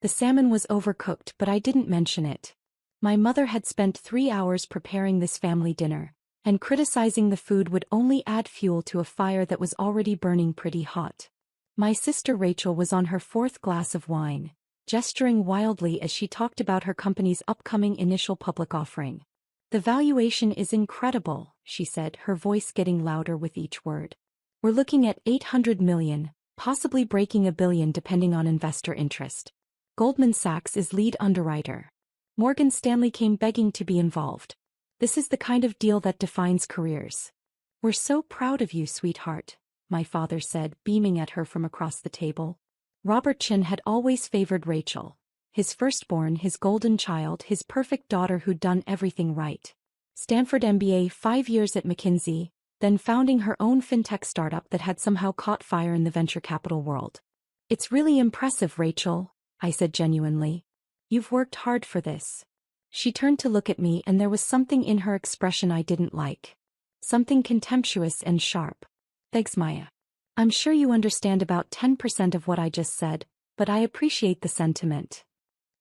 The salmon was overcooked, but I didn't mention it. My mother had spent 3 hours preparing this family dinner, and criticizing the food would only add fuel to a fire that was already burning pretty hot. My sister Rachel was on her 4th glass of wine, gesturing wildly as she talked about her company's upcoming initial public offering. "The valuation is incredible," she said, her voice getting louder with each word. "We're looking at 800 million, possibly breaking $1 billion depending on investor interest. Goldman Sachs is lead underwriter. Morgan Stanley came begging to be involved. This is the kind of deal that defines careers." "We're so proud of you, sweetheart," my father said, beaming at her from across the table. Robert Chin had always favored Rachel. His firstborn, his golden child, his perfect daughter who'd done everything right. Stanford MBA, 5 years at McKinsey, then founding her own fintech startup that had somehow caught fire in the venture capital world. "It's really impressive, Rachel," I said genuinely. "You've worked hard for this." She turned to look at me, and there was something in her expression I didn't like. Something contemptuous and sharp. "Thanks, Maya. I'm sure you understand about 10% of what I just said, but I appreciate the sentiment."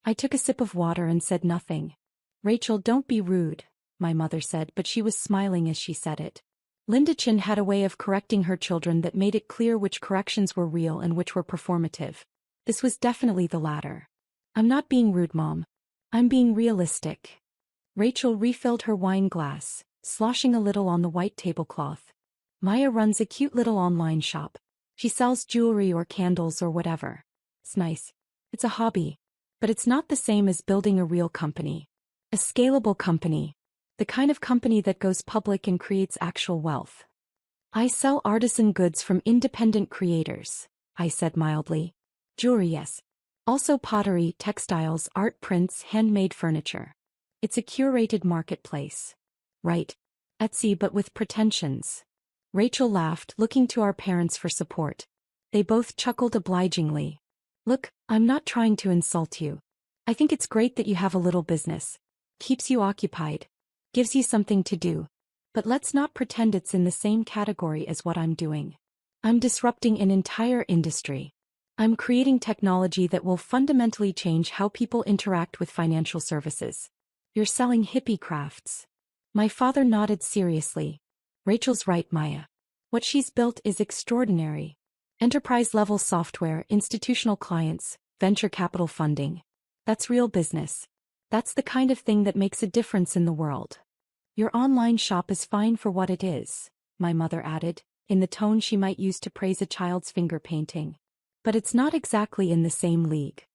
I took a sip of water and said nothing. "Rachel, don't be rude," my mother said, but she was smiling as she said it. Linda Chin had a way of correcting her children that made it clear which corrections were real and which were performative. This was definitely the latter. "I'm not being rude, Mom. I'm being realistic." Rachel refilled her wine glass, sloshing a little on the white tablecloth. "Maya runs a cute little online shop. She sells jewelry or candles or whatever. It's nice. It's a hobby. But it's not the same as building a real company. A scalable company. The kind of company that goes public and creates actual wealth." "I sell artisan goods from independent creators," I said mildly. "Jewelry, yes. Also pottery, textiles, art prints, handmade furniture. It's a curated marketplace." "Right. Etsy, but with pretensions." Rachel laughed, looking to our parents for support. They both chuckled obligingly. "Look, I'm not trying to insult you. I think it's great that you have a little business. Keeps you occupied. Gives you something to do. But let's not pretend it's in the same category as what I'm doing. I'm disrupting an entire industry. I'm creating technology that will fundamentally change how people interact with financial services. You're selling hippie crafts." My father nodded seriously. "Rachel's right, Maya. What she's built is extraordinary. Enterprise-level software, institutional clients, venture capital funding. That's real business. That's the kind of thing that makes a difference in the world." "Your online shop is fine for what it is," my mother added, in the tone she might use to praise a child's finger painting. "But it's not exactly in the same league."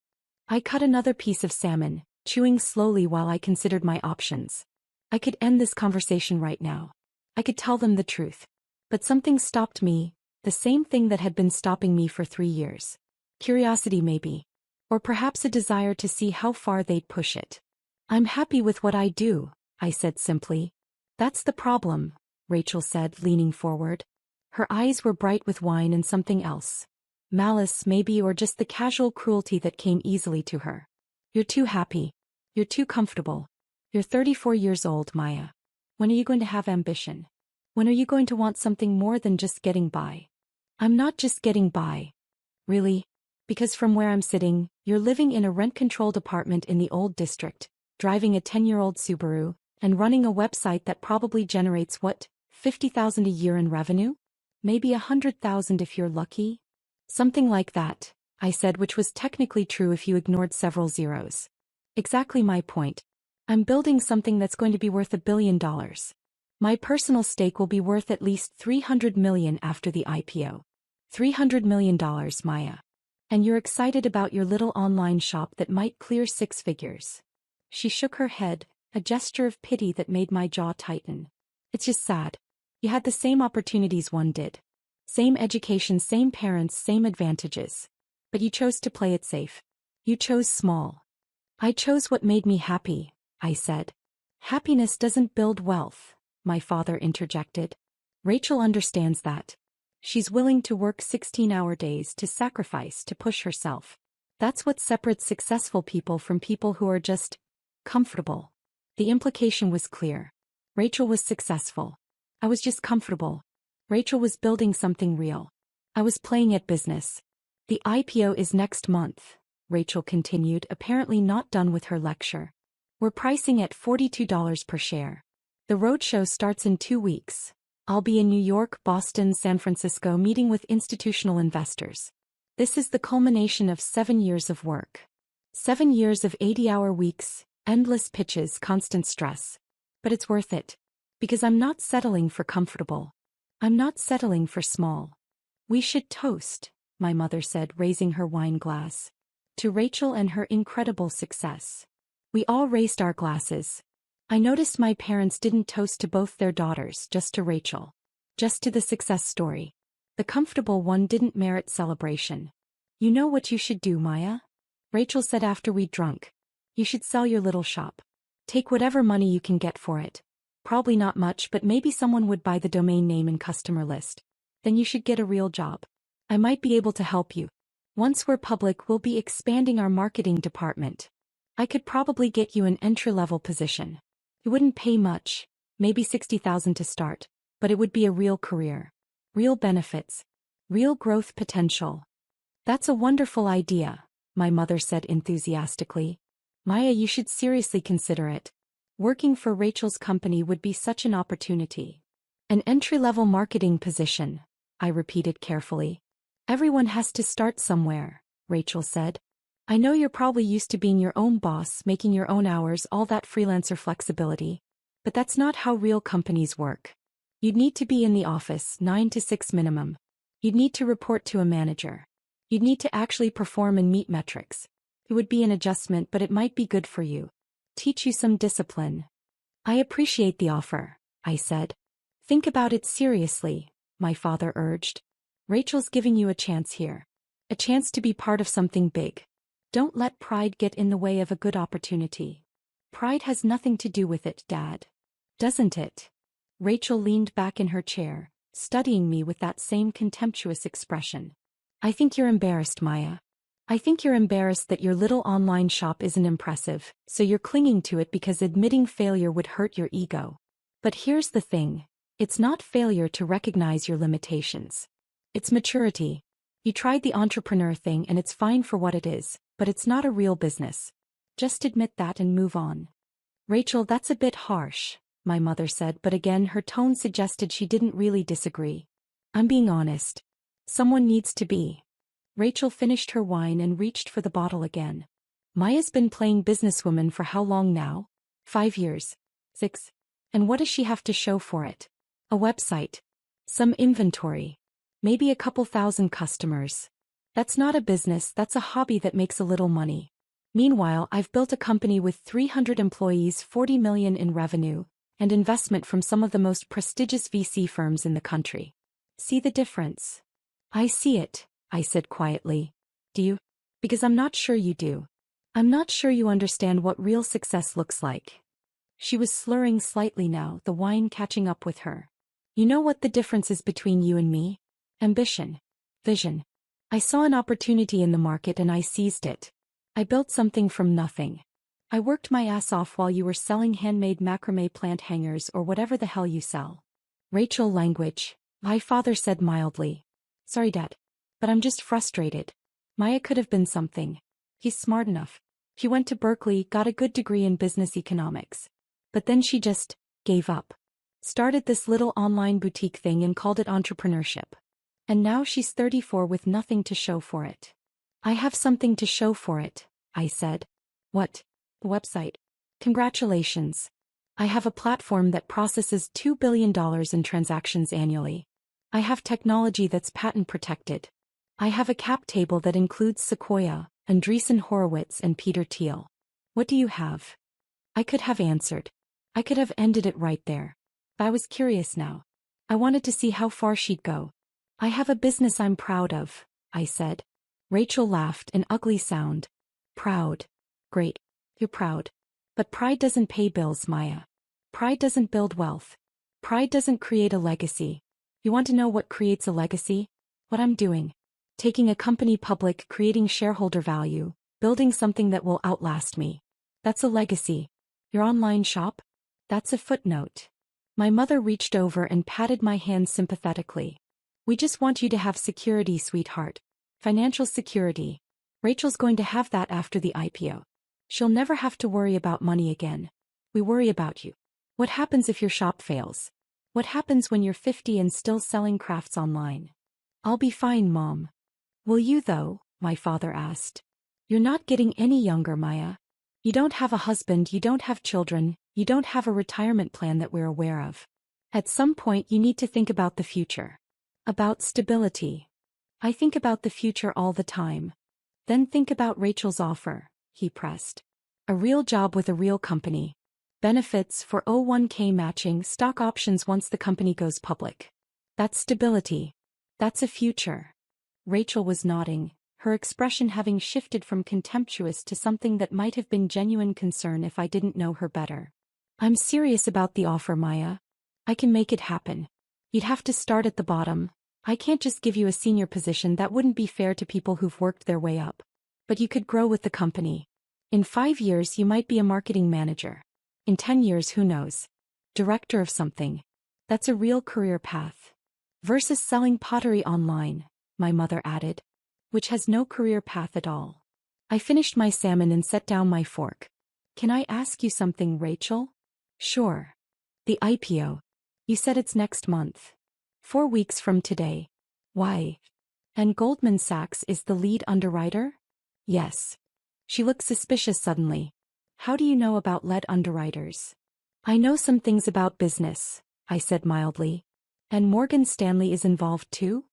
I cut another piece of salmon, chewing slowly while I considered my options. I could end this conversation right now. I could tell them the truth. But something stopped me, the same thing that had been stopping me for 3 years. Curiosity maybe. Or perhaps a desire to see how far they'd push it. "I'm happy with what I do," I said simply. "That's the problem," Rachel said, leaning forward. Her eyes were bright with wine and something else. Malice maybe, or just the casual cruelty that came easily to her. "You're too happy. You're too comfortable. You're 34 years old, Maya. When are you going to have ambition? When are you going to want something more than just getting by?" "I'm not just getting by." "Really? Because from where I'm sitting, you're living in a rent-controlled apartment in the old district, driving a 10-year-old Subaru, and running a website that probably generates what, 50,000 a year in revenue? Maybe 100,000 if you're lucky?" "Something like that," I said, which was technically true if you ignored several zeros. "Exactly my point. I'm building something that's going to be worth $1 billion. My personal stake will be worth at least $300 million after the IPO. $300 million, Maya. And you're excited about your little online shop that might clear 6 figures." She shook her head, a gesture of pity that made my jaw tighten. "It's just sad. You had the same opportunities one did. Same education, same parents, same advantages. But you chose to play it safe. You chose small." "I chose what made me happy," I said. "Happiness doesn't build wealth," my father interjected. "Rachel understands that. She's willing to work 16-hour days, to sacrifice, to push herself. That's what separates successful people from people who are just comfortable." The implication was clear. Rachel was successful. I was just comfortable. Rachel was building something real. I was playing at business. "The IPO is next month," Rachel continued, apparently not done with her lecture. We're pricing at $42 per share. The roadshow starts in 2 weeks. I'll be in New York, Boston, San Francisco meeting with institutional investors. This is the culmination of 7 years of work. 7 years of 80-hour weeks, endless pitches, constant stress. But it's worth it. Because I'm not settling for comfortable. I'm not settling for small. We should toast, my mother said, raising her wine glass. To Rachel and her incredible success. We all raised our glasses. I noticed my parents didn't toast to both their daughters, just to Rachel. Just to the success story. The comfortable one didn't merit celebration. You know what you should do, Maya? Rachel said after we'd drunk. You should sell your little shop. Take whatever money you can get for it. Probably not much, but maybe someone would buy the domain name and customer list. Then you should get a real job. I might be able to help you. Once we're public, we'll be expanding our marketing department. I could probably get you an entry-level position. It wouldn't pay much, maybe $60,000 to start, but it would be a real career. Real benefits. Real growth potential. That's a wonderful idea, my mother said enthusiastically. Maya, you should seriously consider it. Working for Rachel's company would be such an opportunity. An entry-level marketing position, I repeated carefully. Everyone has to start somewhere, Rachel said. I know you're probably used to being your own boss, making your own hours, all that freelancer flexibility. But that's not how real companies work. You'd need to be in the office 9 to 6 minimum. You'd need to report to a manager. You'd need to actually perform and meet metrics. It would be an adjustment, but it might be good for you. Teach you some discipline. I appreciate the offer, I said. Think about it seriously, my father urged. Rachel's giving you a chance here. A chance to be part of something big. Don't let pride get in the way of a good opportunity. Pride has nothing to do with it, Dad. Doesn't it? Rachel leaned back in her chair, studying me with that same contemptuous expression. I think you're embarrassed, Maya. I think you're embarrassed that your little online shop isn't impressive, so you're clinging to it because admitting failure would hurt your ego. But here's the thing. It's not failure to recognize your limitations. It's maturity. You tried the entrepreneur thing and it's fine for what it is, but it's not a real business. Just admit that and move on. Rachel, that's a bit harsh, my mother said, but again her tone suggested she didn't really disagree. I'm being honest. Someone needs to be. Rachel finished her wine and reached for the bottle again. Maya's been playing businesswoman for how long now? 5 years. 6. And what does she have to show for it? A website. Some inventory. Maybe a couple thousand customers. That's not a business, that's a hobby that makes a little money. Meanwhile, I've built a company with 300 employees, 40 million in revenue, and investment from some of the most prestigious VC firms in the country. See the difference? I see it, I said quietly. Do you? Because I'm not sure you do. I'm not sure you understand what real success looks like. She was slurring slightly now, the wine catching up with her. You know what the difference is between you and me? Ambition. Vision. I saw an opportunity in the market and I seized it. I built something from nothing. I worked my ass off while you were selling handmade macrame plant hangers or whatever the hell you sell. Rachel, language, my father said mildly. Sorry, Dad. But I'm just frustrated. Maya could have been something. He's smart enough. She went to Berkeley, got a good degree in business economics. But then she just gave up. Started this little online boutique thing and called it entrepreneurship. And now she's 34 with nothing to show for it. I have something to show for it, I said. What? The website. Congratulations. I have a platform that processes $2 billion in transactions annually. I have technology that's patent protected. I have a cap table that includes Sequoia, Andreessen Horowitz and Peter Thiel. What do you have? I could have answered. I could have ended it right there. But I was curious now. I wanted to see how far she'd go. I have a business I'm proud of, I said. Rachel laughed, an ugly sound. Proud. Great. You're proud. But pride doesn't pay bills, Maya. Pride doesn't build wealth. Pride doesn't create a legacy. You want to know what creates a legacy? What I'm doing. Taking a company public, creating shareholder value, building something that will outlast me. That's a legacy. Your online shop? That's a footnote. My mother reached over and patted my hand sympathetically. We just want you to have security, sweetheart. Financial security. Rachel's going to have that after the IPO. She'll never have to worry about money again. We worry about you. What happens if your shop fails? What happens when you're 50 and still selling crafts online? I'll be fine, Mom. Will you though? My father asked. You're not getting any younger, Maya. You don't have a husband, you don't have children, you don't have a retirement plan that we're aware of. At some point you need to think about the future. About stability. I think about the future all the time. Then think about Rachel's offer, he pressed. A real job with a real company. Benefits, 401k matching, stock options once the company goes public. That's stability. That's a future. Rachel was nodding, her expression having shifted from contemptuous to something that might have been genuine concern if I didn't know her better. I'm serious about the offer, Maya. I can make it happen. You'd have to start at the bottom. I can't just give you a senior position, that wouldn't be fair to people who've worked their way up. But you could grow with the company. In 5 years you might be a marketing manager. In 10 years, who knows? Director of something. That's a real career path. Versus selling pottery online, my mother added, which has no career path at all. I finished my salmon and set down my fork. Can I ask you something, Rachel? Sure. The IPO. You said it's next month. 4 weeks from today. Why? And Goldman Sachs is the lead underwriter? Yes. She looked suspicious suddenly. How do you know about lead underwriters? I know some things about business, I said mildly. And Morgan Stanley is involved too?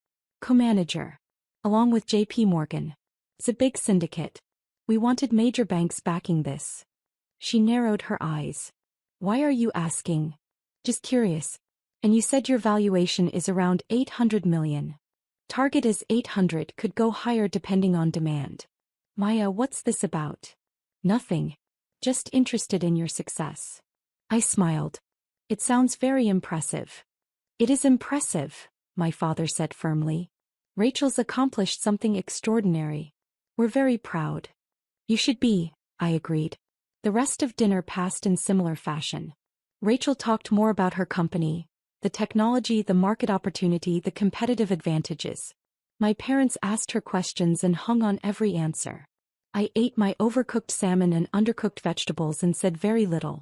Co-manager. Along with JP Morgan. It's a big syndicate. We wanted major banks backing this. She narrowed her eyes. Why are you asking? Just curious. And you said your valuation is around 800 million. Target is 800, could go higher depending on demand. Maya, what's this about? Nothing. Just interested in your success. I smiled. It sounds very impressive. It is impressive, my father said firmly. Rachel's accomplished something extraordinary. We're very proud. You should be, I agreed. The rest of dinner passed in similar fashion. Rachel talked more about her company, the technology, the market opportunity, the competitive advantages. My parents asked her questions and hung on every answer. I ate my overcooked salmon and undercooked vegetables and said very little.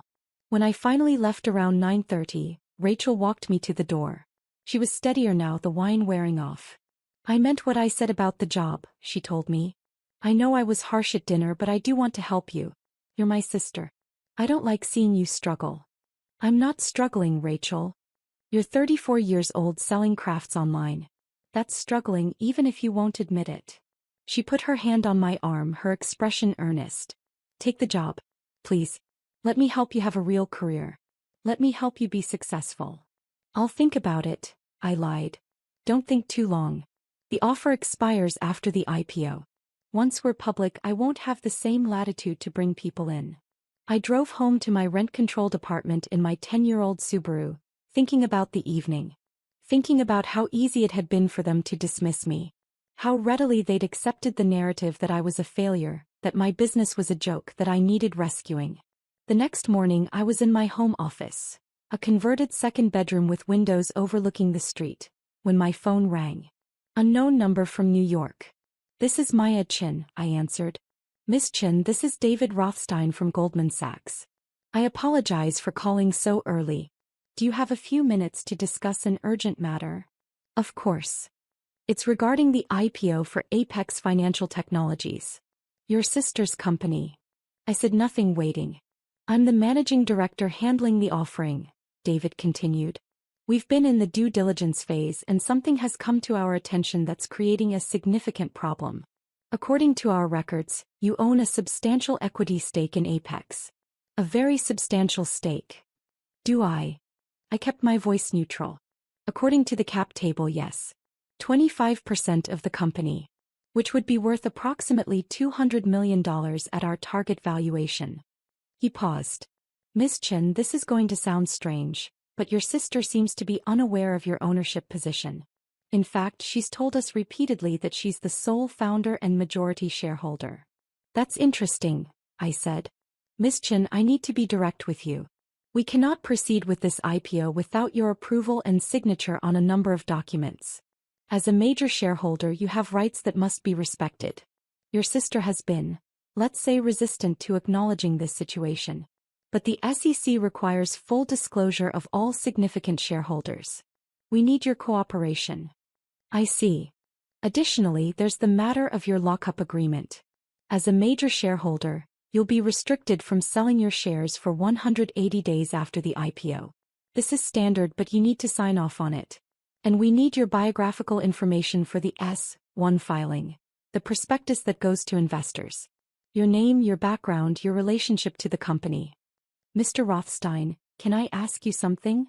When I finally left around 9:30, Rachel walked me to the door. She was steadier now, the wine wearing off. I meant what I said about the job, she told me. I know I was harsh at dinner, but I do want to help you. You're my sister. I don't like seeing you struggle. I'm not struggling, Rachel. You're 34 years old selling crafts online. That's struggling even if you won't admit it. She put her hand on my arm, her expression earnest. Take the job, please. Let me help you have a real career. Let me help you be successful. I'll think about it, I lied. Don't think too long. The offer expires after the IPO. Once we're public, I won't have the same latitude to bring people in. I drove home to my rent-controlled apartment in my 10-year-old Subaru, thinking about the evening. Thinking about how easy it had been for them to dismiss me. How readily they'd accepted the narrative that I was a failure, that my business was a joke, that I needed rescuing. The next morning I was in my home office, a converted second bedroom with windows overlooking the street, when my phone rang. Unknown number from New York. This is Maya Chin, I answered. Miss Chin, this is David Rothstein from Goldman Sachs. I apologize for calling so early. Do you have a few minutes to discuss an urgent matter? Of course. It's regarding the IPO for Apex Financial Technologies. Your sister's company. I said nothing, waiting. I'm the managing director handling the offering, David continued. We've been in the due diligence phase and something has come to our attention that's creating a significant problem. According to our records, you own a substantial equity stake in Apex. A very substantial stake. Do I? I kept my voice neutral. According to the cap table, yes. 25% of the company. Which would be worth approximately $200 million at our target valuation. He paused. Miss Chen, this is going to sound strange, but your sister seems to be unaware of your ownership position. In fact, she's told us repeatedly that she's the sole founder and majority shareholder. That's interesting, I said. Miss Chen, I need to be direct with you. We cannot proceed with this IPO without your approval and signature on a number of documents. As a major shareholder, you have rights that must be respected. Your sister has been, let's say, resistant to acknowledging this situation. But the SEC requires full disclosure of all significant shareholders. We need your cooperation. I see. Additionally, there's the matter of your lockup agreement. As a major shareholder, you'll be restricted from selling your shares for 180 days after the IPO. This is standard, but you need to sign off on it. And we need your biographical information for the S-1 filing, the prospectus that goes to investors. Your name, your background, your relationship to the company. Mr. Rothstein, can I ask you something?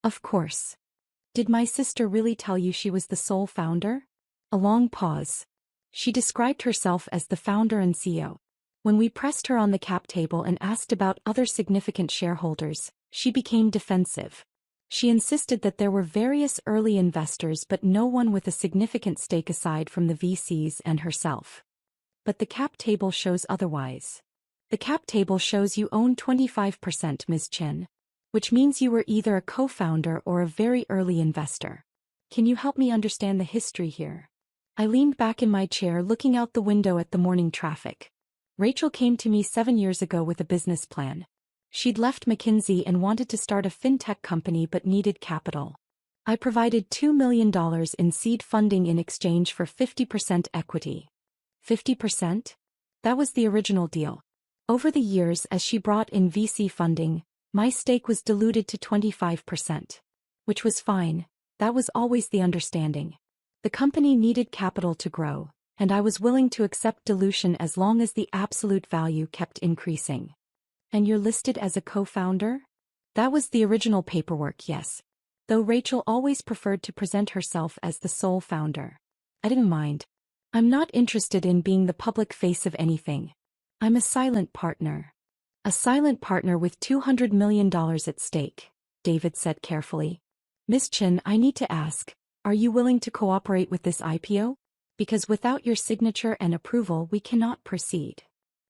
Of course. Did my sister really tell you she was the sole founder? A long pause. She described herself as the founder and CEO. When we pressed her on the cap table and asked about other significant shareholders, she became defensive. She insisted that there were various early investors but no one with a significant stake aside from the VCs and herself. But the cap table shows otherwise. The cap table shows you own 25%, Ms. Chen, which means you were either a co-founder or a very early investor. Can you help me understand the history here? I leaned back in my chair looking out the window at the morning traffic. Rachel came to me 7 years ago with a business plan. She'd left McKinsey and wanted to start a fintech company but needed capital. I provided $2 million in seed funding in exchange for 50% equity. 50%? That was the original deal. Over the years, as she brought in VC funding, my stake was diluted to 25%. Which was fine. That was always the understanding. The company needed capital to grow, and I was willing to accept dilution as long as the absolute value kept increasing. And you're listed as a co-founder? That was the original paperwork, yes. Though Rachel always preferred to present herself as the sole founder. I didn't mind. I'm not interested in being the public face of anything. I'm a silent partner. A silent partner with $200 million at stake, David said carefully. Ms. Chen, I need to ask, are you willing to cooperate with this IPO? Because without your signature and approval we cannot proceed.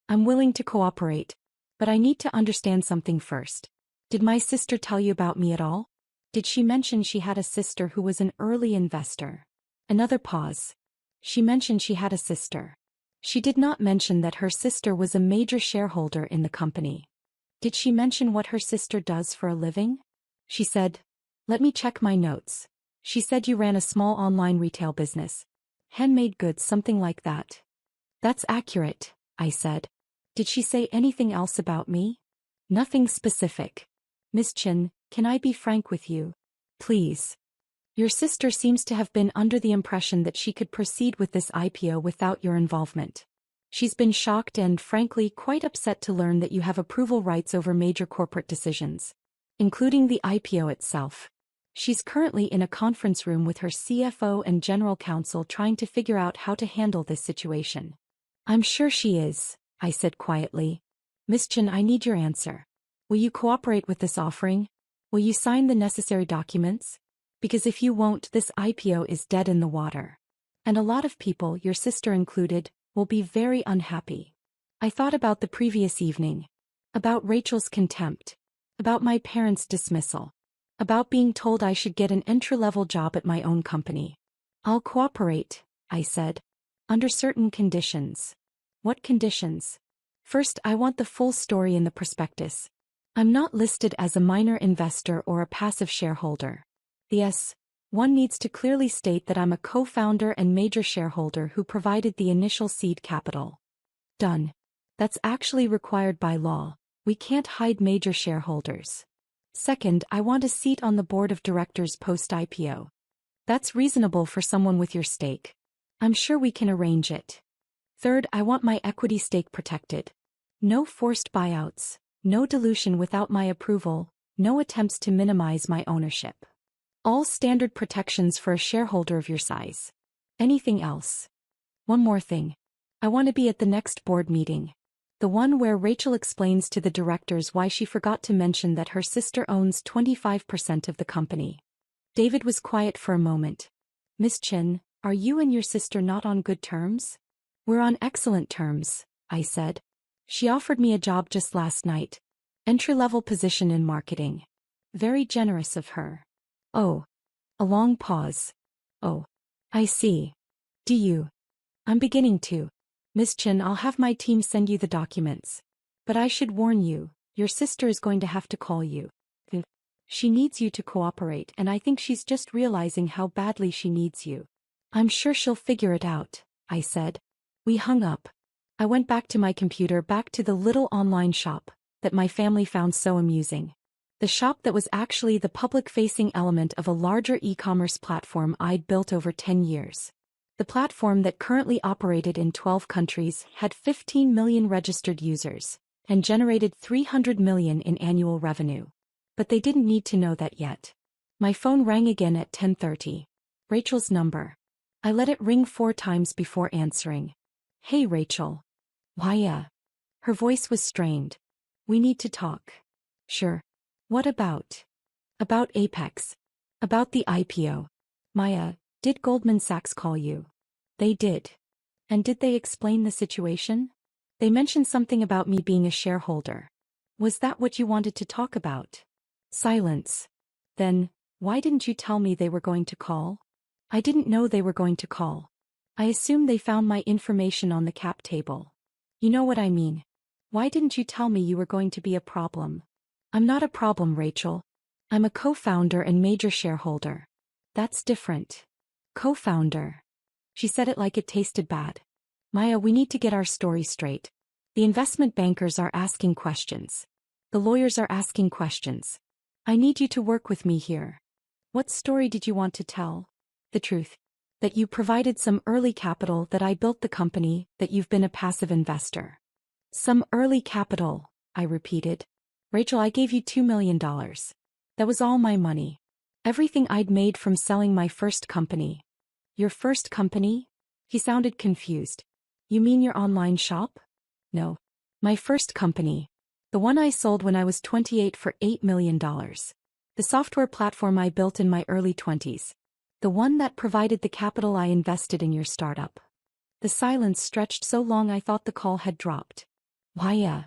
I'm willing to cooperate, but I need to understand something first. Did my sister tell you about me at all? Did she mention she had a sister who was an early investor? Another pause. She mentioned she had a sister. She did not mention that her sister was a major shareholder in the company. Did she mention what her sister does for a living? She said, let me check my notes. She said you ran a small online retail business. Handmade goods, something like that. That's accurate, I said. Did she say anything else about me? Nothing specific. Ms. Chen, can I be frank with you? Please. Your sister seems to have been under the impression that she could proceed with this IPO without your involvement. She's been shocked and, frankly, quite upset to learn that you have approval rights over major corporate decisions, including the IPO itself. She's currently in a conference room with her CFO and general counsel trying to figure out how to handle this situation. I'm sure she is, I said quietly. Ms. Chen, I need your answer. Will you cooperate with this offering? Will you sign the necessary documents? Because if you won't, this IPO is dead in the water. And a lot of people, your sister included, will be very unhappy. I thought about the previous evening. About Rachel's contempt. About my parents' dismissal. About being told I should get an entry-level job at my own company. I'll cooperate, I said. Under certain conditions. What conditions? First, I want the full story in the prospectus. I'm not listed as a minor investor or a passive shareholder. The S-1 needs to clearly state that I'm a co-founder and major shareholder who provided the initial seed capital. Done. That's actually required by law. We can't hide major shareholders. Second, I want a seat on the board of directors post-IPO. That's reasonable for someone with your stake. I'm sure we can arrange it. Third, I want my equity stake protected. No forced buyouts, no dilution without my approval, no attempts to minimize my ownership. All standard protections for a shareholder of your size. Anything else? One more thing. I want to be at the next board meeting. The one where Rachel explains to the directors why she forgot to mention that her sister owns 25% of the company. David was quiet for a moment. Ms. Chen, are you and your sister not on good terms? We're on excellent terms, I said. She offered me a job just last night. Entry-level position in marketing. Very generous of her. Oh. A long pause. Oh. I see. Do you? I'm beginning to. Miss Chin, I'll have my team send you the documents. But I should warn you, your sister is going to have to call you. She needs you to cooperate, and I think she's just realizing how badly she needs you. I'm sure she'll figure it out, I said. We hung up. I went back to my computer, back to the little online shop that my family found so amusing. The shop that was actually the public-facing element of a larger e-commerce platform I'd built over 10 years. The platform that currently operated in 12 countries had 15 million registered users and generated 300 million in annual revenue. But they didn't need to know that yet. My phone rang again at 10:30. Rachel's number. I let it ring 4 times before answering. Hey Rachel. Why? Her voice was strained. We need to talk. Sure. What about? About Apex. About the IPO. Maya, did Goldman Sachs call you? They did. And did they explain the situation? They mentioned something about me being a shareholder. Was that what you wanted to talk about? Silence. Then, why didn't you tell me they were going to call? I didn't know they were going to call. I assumed they found my information on the cap table. You know what I mean. Why didn't you tell me you were going to be a problem? I'm not a problem, Rachel. I'm a co-founder and major shareholder. That's different. Co-founder. She said it like it tasted bad. Maya, we need to get our story straight. The investment bankers are asking questions. The lawyers are asking questions. I need you to work with me here. What story did you want to tell? The truth. That you provided some early capital, that I built the company, that you've been a passive investor. Some early capital, I repeated. Rachel, I gave you $2 million. That was all my money. Everything I'd made from selling my first company. Your first company? He sounded confused. You mean your online shop? No. My first company. The one I sold when I was 28 for $8 million. The software platform I built in my early 20s. The one that provided the capital I invested in your startup. The silence stretched so long I thought the call had dropped. Why?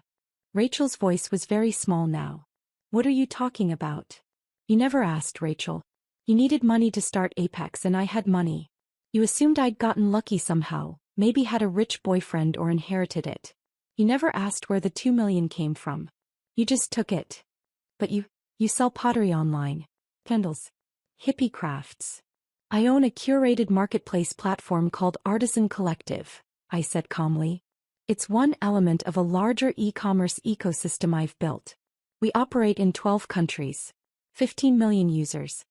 Rachel's voice was very small now. What are you talking about? You never asked, Rachel. You needed money to start Apex and I had money. You assumed I'd gotten lucky somehow, maybe had a rich boyfriend or inherited it. You never asked where the 2 million came from. You just took it. But you sell pottery online. Candles. Hippie crafts. I own a curated marketplace platform called Artisan Collective, I said calmly. It's one element of a larger e-commerce ecosystem I've built. We operate in 12 countries. 15 million users.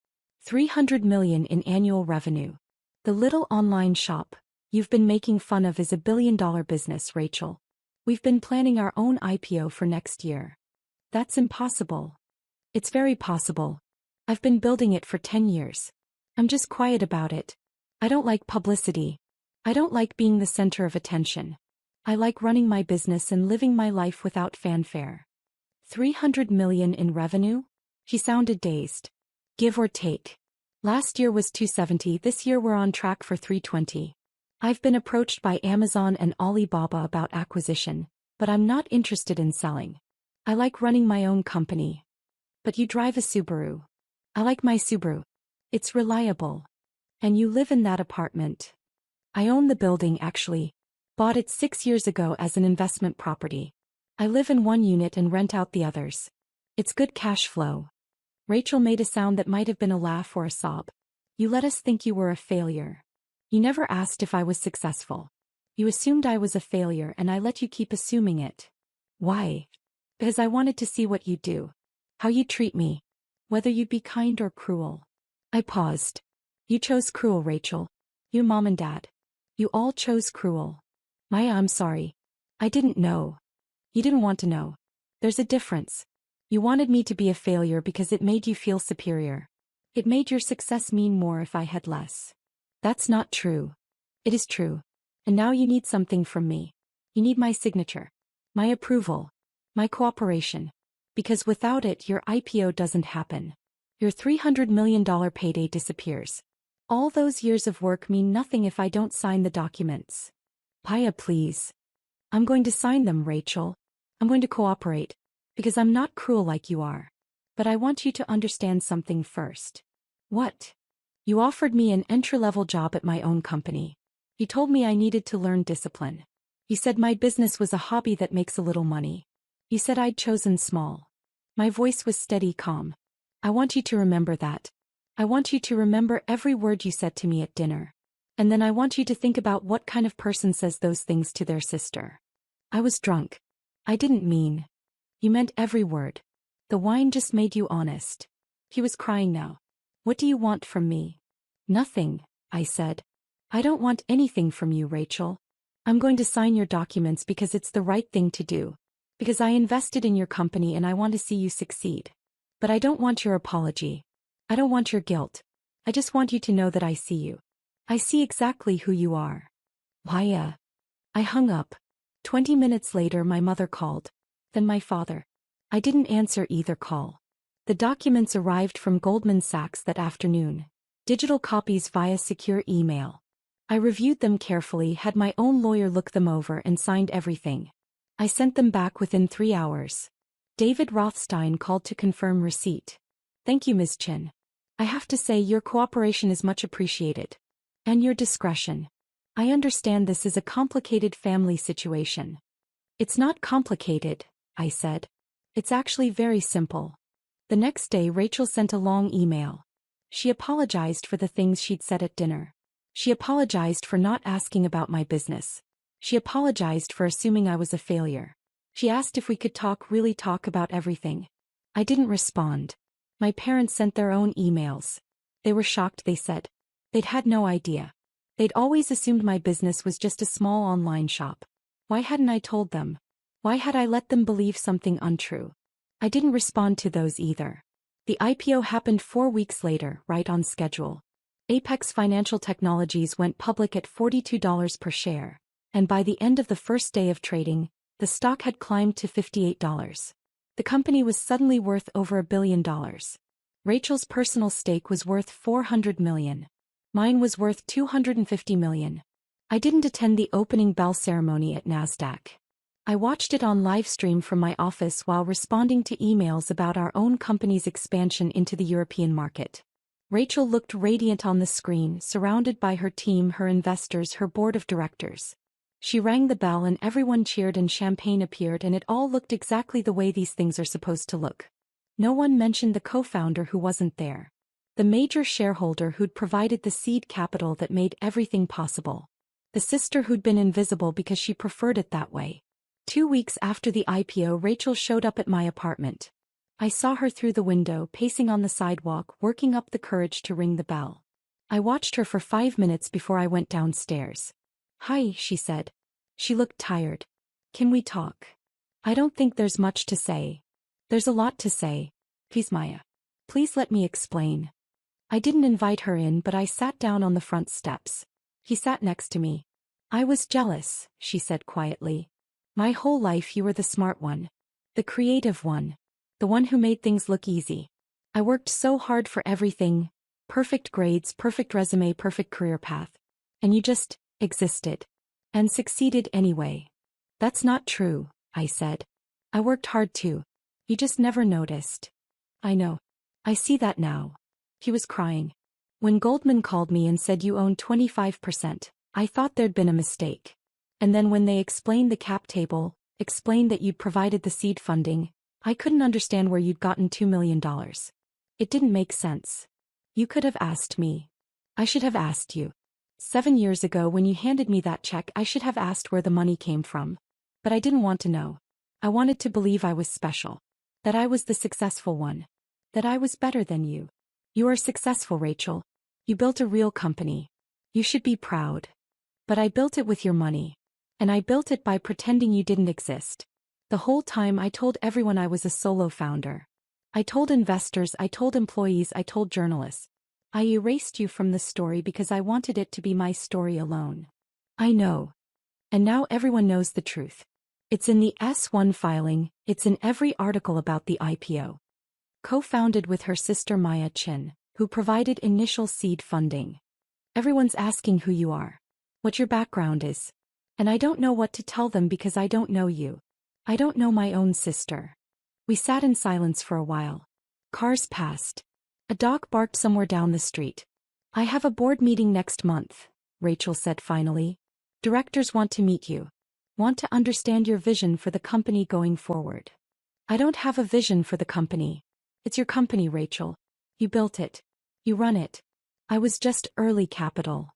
300 million in annual revenue. The little online shop you've been making fun of is a billion-dollar business, Rachel. We've been planning our own IPO for next year. That's impossible. It's very possible. I've been building it for 10 years. I'm just quiet about it. I don't like publicity. I don't like being the center of attention. I like running my business and living my life without fanfare. 300 million in revenue? She sounded dazed. Give or take. Last year was 270, this year we're on track for 320. I've been approached by Amazon and Alibaba about acquisition, but I'm not interested in selling. I like running my own company. But you drive a Subaru. I like my Subaru. It's reliable. And you live in that apartment. I own the building actually. Bought it 6 years ago as an investment property. I live in one unit and rent out the others. It's good cash flow. Rachel made a sound that might have been a laugh or a sob. You let us think you were a failure. You never asked if I was successful. You assumed I was a failure and I let you keep assuming it. Why? Because I wanted to see what you'd do. How you'd treat me. Whether you'd be kind or cruel. I paused. You chose cruel, Rachel. You, Mom and Dad. You all chose cruel. Maya, I'm sorry. I didn't know. You didn't want to know. There's a difference. You wanted me to be a failure because it made you feel superior. It made your success mean more if I had less. That's not true. It is true. And now you need something from me. You need my signature. My approval. My cooperation. Because without it, your IPO doesn't happen. Your $300 million payday disappears. All those years of work mean nothing if I don't sign the documents. Maya, please. I'm going to sign them, Rachel. I'm going to cooperate. Because I'm not cruel like you are. But I want you to understand something first. What? You offered me an entry-level job at my own company. You told me I needed to learn discipline. You said my business was a hobby that makes a little money. You said I'd chosen small. My voice was steady, calm. I want you to remember that. I want you to remember every word you said to me at dinner. And then I want you to think about what kind of person says those things to their sister. I was drunk. I didn't mean. You meant every word. The wine just made you honest. He was crying now. What do you want from me? Nothing, I said. I don't want anything from you, Rachel. I'm going to sign your documents because it's the right thing to do. Because I invested in your company and I want to see you succeed. But I don't want your apology. I don't want your guilt. I just want you to know that I see you. I see exactly who you are. Maya. I hung up. 20 minutes later my mother called. Then my father. I didn't answer either call. The documents arrived from Goldman Sachs that afternoon. Digital copies via secure email. I reviewed them carefully, had my own lawyer look them over and signed everything. I sent them back within 3 hours. David Rothstein called to confirm receipt. Thank you, Ms. Chin. I have to say your cooperation is much appreciated. And your discretion. I understand this is a complicated family situation. It's not complicated, I said. It's actually very simple. The next day Rachel sent a long email. She apologized for the things she'd said at dinner. She apologized for not asking about my business. She apologized for assuming I was a failure. She asked if we could really talk about everything. I didn't respond. My parents sent their own emails. They were shocked, they said. They'd had no idea. They'd always assumed my business was just a small online shop. Why hadn't I told them? Why had I let them believe something untrue? I didn't respond to those either. The IPO happened 4 weeks later, right on schedule. Apex Financial Technologies went public at $42 per share, and by the end of the first day of trading, the stock had climbed to $58. The company was suddenly worth over $1 billion. Rachel's personal stake was worth $400 million. Mine was worth $250 million. I didn't attend the opening bell ceremony at NASDAQ. I watched it on live stream from my office while responding to emails about our own company's expansion into the European market. Rachel looked radiant on the screen, surrounded by her team, her investors, her board of directors. She rang the bell and everyone cheered and champagne appeared and it all looked exactly the way these things are supposed to look. No one mentioned the co-founder who wasn't there. The major shareholder who'd provided the seed capital that made everything possible. The sister who'd been invisible because she preferred it that way. 2 weeks after the IPO, Rachel showed up at my apartment. I saw her through the window, pacing on the sidewalk, working up the courage to ring the bell. I watched her for 5 minutes before I went downstairs. Hi, she said. She looked tired. Can we talk? I don't think there's much to say. There's a lot to say. Please, Maya. Please let me explain. I didn't invite her in, but I sat down on the front steps. He sat next to me. I was jealous, she said quietly. My whole life you were the smart one. The creative one. The one who made things look easy. I worked so hard for everything. Perfect grades, perfect resume, perfect career path. And you just existed. And succeeded anyway. That's not true, I said. I worked hard too. You just never noticed. I know. I see that now. He was crying. When Goldman called me and said you own 25%, I thought there'd been a mistake. And then when they explained the cap table, explained that you'd provided the seed funding, I couldn't understand where you'd gotten $2 million. It didn't make sense. You could have asked me. I should have asked you. 7 years ago when you handed me that check, I should have asked where the money came from. But I didn't want to know. I wanted to believe I was special. That I was the successful one. That I was better than you. You are successful, Rachel. You built a real company. You should be proud. But I built it with your money. And I built it by pretending you didn't exist. The whole time I told everyone I was a solo founder. I told investors, I told employees, I told journalists. I erased you from the story because I wanted it to be my story alone. I know. And now everyone knows the truth. It's in the S1 filing, it's in every article about the IPO. Co-founded with her sister Maya Chin, who provided initial seed funding. Everyone's asking who you are. What your background is. And I don't know what to tell them because I don't know you. I don't know my own sister. We sat in silence for a while. Cars passed. A dog barked somewhere down the street. I have a board meeting next month, Rachel said finally. Directors want to meet you. Want to understand your vision for the company going forward. I don't have a vision for the company. It's your company, Rachel. You built it. You run it. I was just early capital.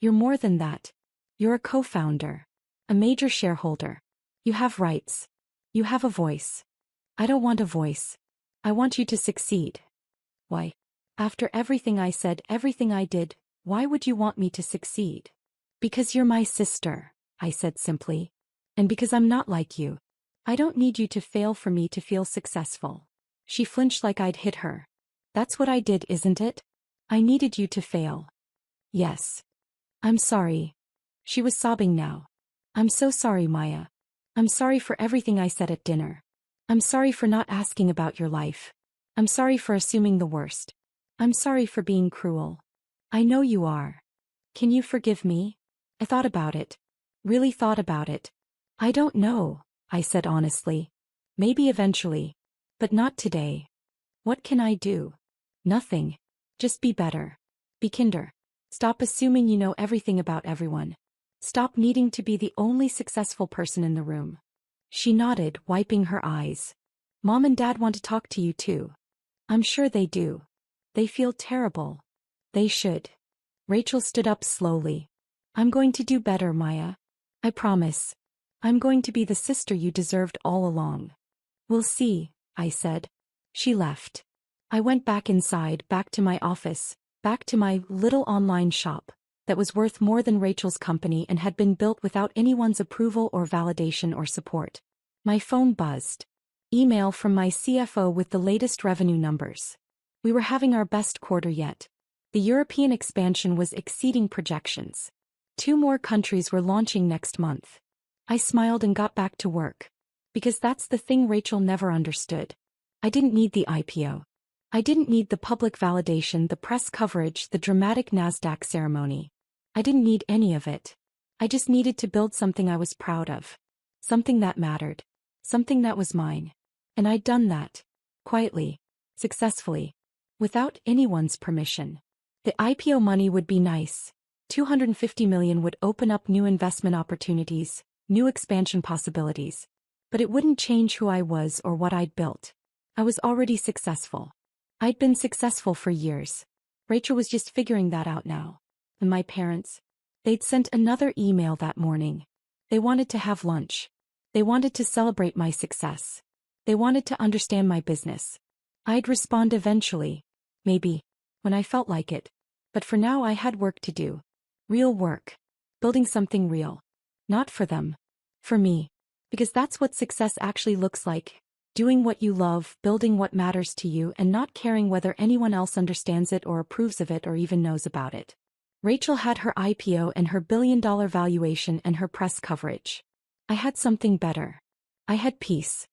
You're more than that. You're a co-founder. A major shareholder. You have rights. You have a voice. I don't want a voice. I want you to succeed. Why? After everything I said, everything I did, why would you want me to succeed? Because you're my sister, I said simply. And because I'm not like you. I don't need you to fail for me to feel successful. She flinched like I'd hit her. That's what I did, isn't it? I needed you to fail. Yes. I'm sorry. She was sobbing now. I'm so sorry, Maya. I'm sorry for everything I said at dinner. I'm sorry for not asking about your life. I'm sorry for assuming the worst. I'm sorry for being cruel. I know you are. Can you forgive me? I thought about it. Really thought about it. I don't know, I said honestly. Maybe eventually. But not today. What can I do? Nothing. Just be better. Be kinder. Stop assuming you know everything about everyone. Stop needing to be the only successful person in the room. She nodded, wiping her eyes. Mom and Dad want to talk to you too. I'm sure they do. They feel terrible. They should. Rachel stood up slowly. I'm going to do better, Maya. I promise. I'm going to be the sister you deserved all along. We'll see, I said. She left. I went back inside, back to my office, back to my little online shop that was worth more than Rachel's company and had been built without anyone's approval or validation or support. My phone buzzed. Email from my CFO with the latest revenue numbers. We were having our best quarter yet. The European expansion was exceeding projections. 2 more countries were launching next month. I smiled and got back to work. Because that's the thing Rachel never understood. I didn't need the IPO. I didn't need the public validation, the press coverage, the dramatic NASDAQ ceremony. I didn't need any of it. I just needed to build something I was proud of. Something that mattered. Something that was mine. And I'd done that. Quietly. Successfully. Without anyone's permission. The IPO money would be nice. $250 million would open up new investment opportunities, new expansion possibilities. But it wouldn't change who I was or what I'd built. I was already successful. I'd been successful for years. Rachel was just figuring that out now. And my parents? They'd sent another email that morning. They wanted to have lunch. They wanted to celebrate my success. They wanted to understand my business. I'd respond eventually. Maybe. When I felt like it. But for now I had work to do. Real work. Building something real. Not for them. For me. Because that's what success actually looks like. Doing what you love, building what matters to you, and not caring whether anyone else understands it or approves of it or even knows about it. Rachel had her IPO and her billion-dollar valuation and her press coverage. I had something better. I had peace.